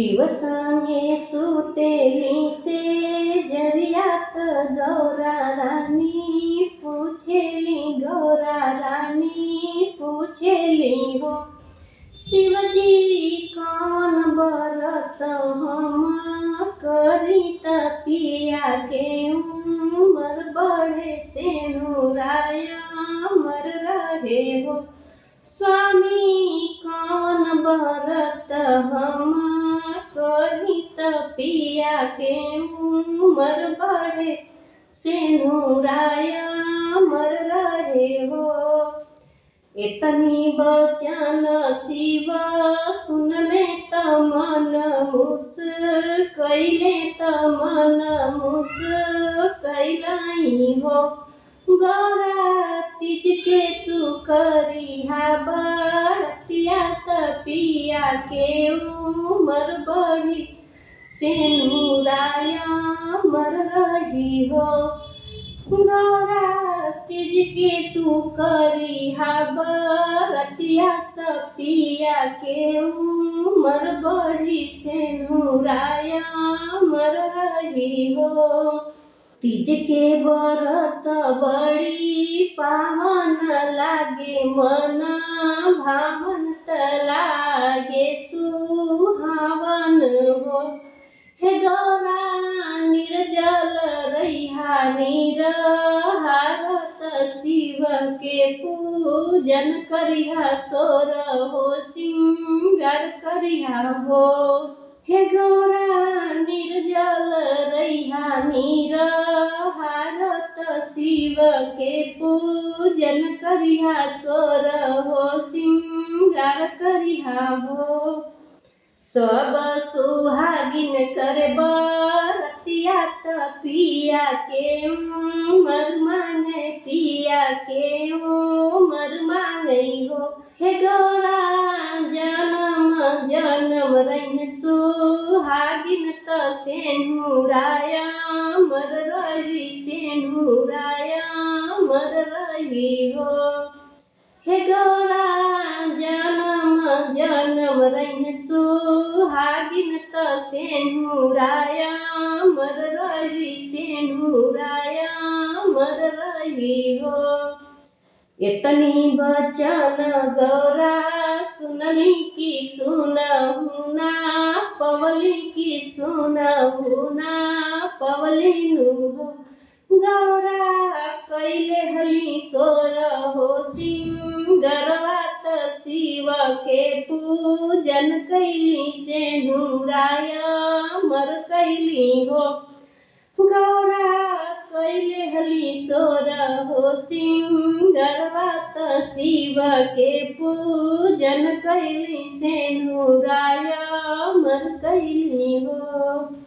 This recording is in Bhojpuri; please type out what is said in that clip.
शिव संगे सुतेली से जरियात गौरा रानी पूछेली हो शिवजी कौन बरत हम करी पिया के उमर बढ़े से नुराया मर रहे हो स्वामी कौन बरत हम करी पिया के उमर बढ़े से नुराया मर रहे हो। इतनी बचन शिव सुन ले त मन मुस कैले त मन मुस कैलाई हो गौरा तीज के तू करिहा बरतिया त पिया के उमर बढ़ी से नुराया मर रही हो गौरा तीज के तू करिहा बरतिया त पिया के उमर बढ़ी से नुराया मर रही हो। तीज के व्रत बड़ी पावन लागे मन भावन त लागे सुहावन हो हे गौरा निर्जल रहिहा निरहारत शिव के पूजन करिहा सोर हो सिंगार करिहा हो हे गौरा निर्जल रहिहा निरहारत शिव के पूजन करिहा सोर हो सिंगार करिहा हो। सब सुहागिन करे बरतिया त पिया के उमर मांगे पिया के उमर मांगे हो हे गौरा जन्म जन्म रही सुहागिन त से नुराया मर रही से नुराया मर रही हो हे गौरा जन्म जन्म रही सुहागिन त से नुराया मर रही से नुराया मर रही हो। इतनी बचन गौरा सुनली की सुनहु ना पवली की सुनहु ना पवली नु गौरा कैले हली सोर हो सिंगरवा त शिव के पूजन कैली से नुराया मर कैली हो गौरा कैले हली सोर हो सिंगरवा त शिव के पूजन कैली से नुराया मर कैली हो।